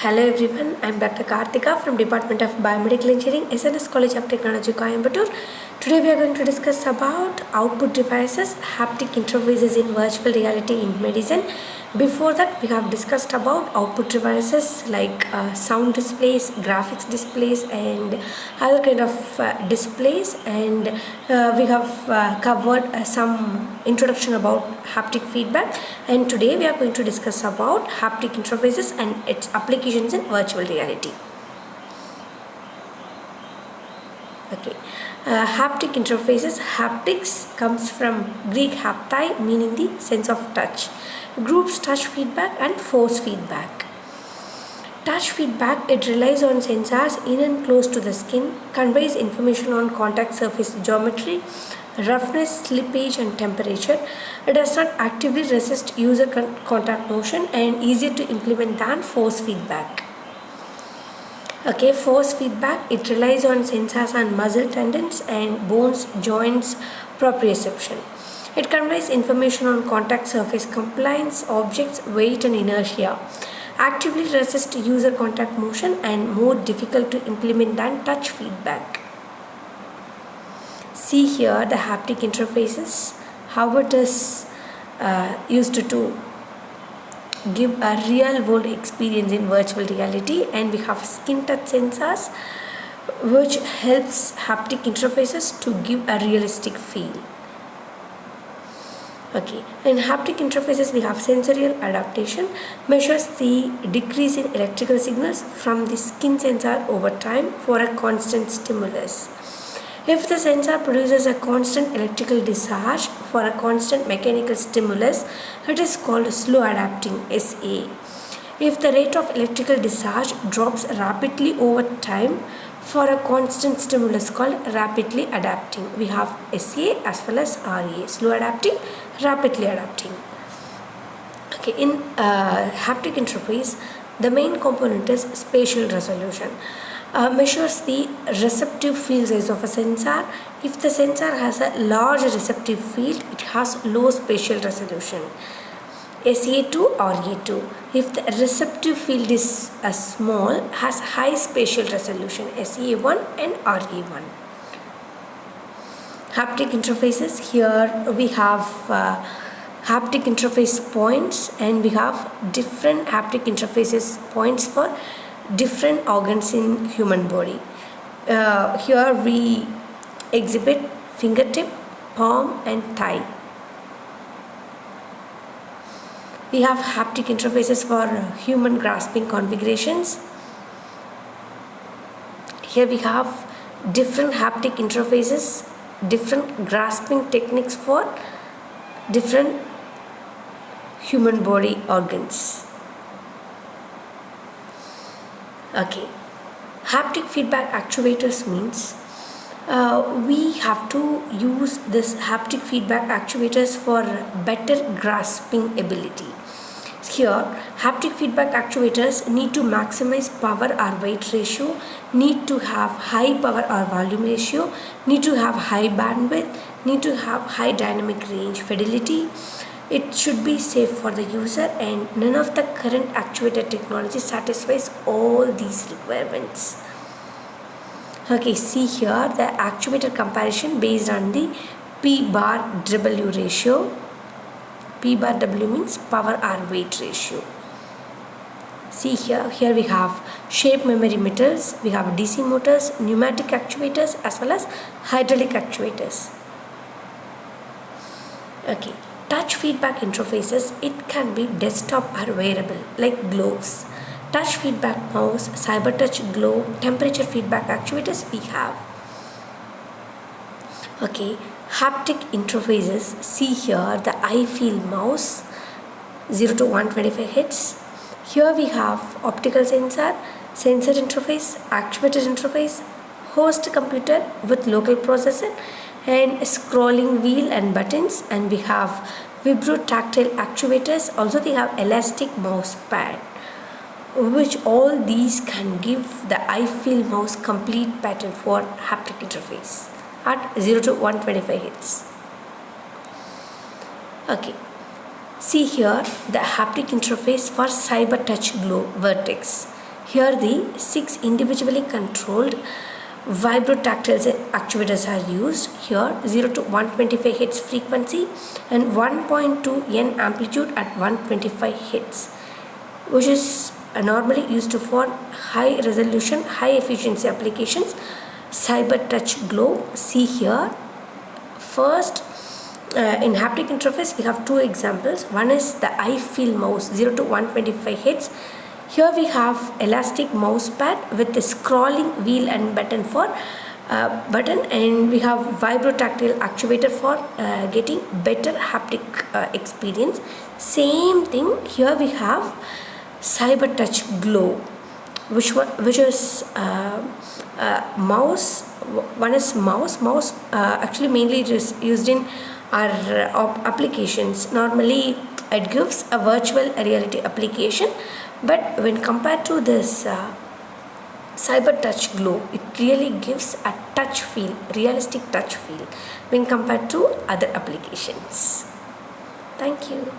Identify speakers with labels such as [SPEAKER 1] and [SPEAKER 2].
[SPEAKER 1] Hello everyone, I am Dr. Karthika from Department of Biomedical Engineering, SNS College of Technology, Coimbatore. Today we are going to discuss about output devices, haptic interfaces in virtual reality in medicine. Before that, we have discussed about output devices like sound displays, graphics displays and other kind of displays, and we have covered some introduction about haptic feedback, and today we are going to discuss about haptic interfaces and its applications in virtual reality. Okay, haptic interfaces. Haptics comes from Greek haptai, meaning the sense of touch. Groups touch feedback and force feedback. Touch feedback, it relies on sensors in and close to the skin, conveys information on contact surface geometry, roughness, slippage and temperature. It does not actively resist user contact motion and easier to implement than force feedback. Okay, force feedback, it relies on sensors on muscle tendons and bones, joints, proprioception. It conveys information on contact surface compliance, objects, weight and inertia. Actively resist user contact motion and more difficult to implement than touch feedback. See here the haptic interfaces, how it is used to give a real world experience in virtual reality, and we have skin touch sensors which helps haptic interfaces to give a realistic feel. Okay, in haptic interfaces we have sensorial adaptation, measures the decrease in electrical signals from the skin sensor over time for a constant stimulus. If the sensor produces a constant electrical discharge for a constant mechanical stimulus, it is called slow adapting SA. If the rate of electrical discharge drops rapidly over time for a constant stimulus called rapidly adapting. We have SA as well as RA, slow adapting, rapidly adapting. Okay, in haptic interface, the main component is spatial resolution. Measures the receptive field size of a sensor. If the sensor has a large receptive field, it has low spatial resolution. SA2 or A2. If the receptive field is small, has high spatial resolution, SA1 and RA1. Haptic interfaces, here we have haptic interface points, and we have different haptic interfaces points for different organs in human body. Here we exhibit fingertip, palm and thigh. We have haptic interfaces for human grasping configurations. Here we have different haptic interfaces, different grasping techniques for different human body organs. Okay, haptic feedback actuators means we have to use this haptic feedback actuators for better grasping ability. Here, haptic feedback actuators need to maximize power or weight ratio, need to have high power or volume ratio, need to have high bandwidth, need to have high dynamic range fidelity. It should be safe for the user, and none of the current actuator technology satisfies all these requirements. Okay, see here the actuator comparison based on the P bar W ratio. P bar W means power or weight ratio. See here we have shape memory metals, we have DC motors, pneumatic actuators as well as hydraulic actuators. Okay, touch feedback interfaces, it can be desktop or wearable like gloves. Touch feedback mouse, cyber touch glove, temperature feedback actuators we have. Okay, haptic interfaces, see here the I feel mouse 0 to 125 Hz. Here we have optical sensor, sensor interface, actuator interface, host computer with local processor and scrolling wheel and buttons, and we have vibro tactile actuators. Also they have elastic mouse pad, which all these can give the I feel mouse complete pattern for haptic interface at 0 to 125 Hz. Okay, see here the haptic interface for cyber touch glow vertex. Here the 6 individually controlled vibrotactile actuators are used. Here 0 to 125 Hz frequency and 1.2 N amplitude at 125 Hz, which is normally used for high resolution, high efficiency applications. Cyber touch glow, see here. First, in haptic interface we have two examples. One is the iFeel mouse 0 to 125 Hz. Here we have elastic mouse pad with a scrolling wheel and button for button, and we have vibrotactile actuator for getting better haptic experience. Same thing here we have cyber touch glow, which is mouse. One is mouse actually mainly it is used in our applications. Normally it gives a virtual reality application, but when compared to this cyber touch glow, it really gives a touch feel, realistic touch feel when compared to other applications. Thank you.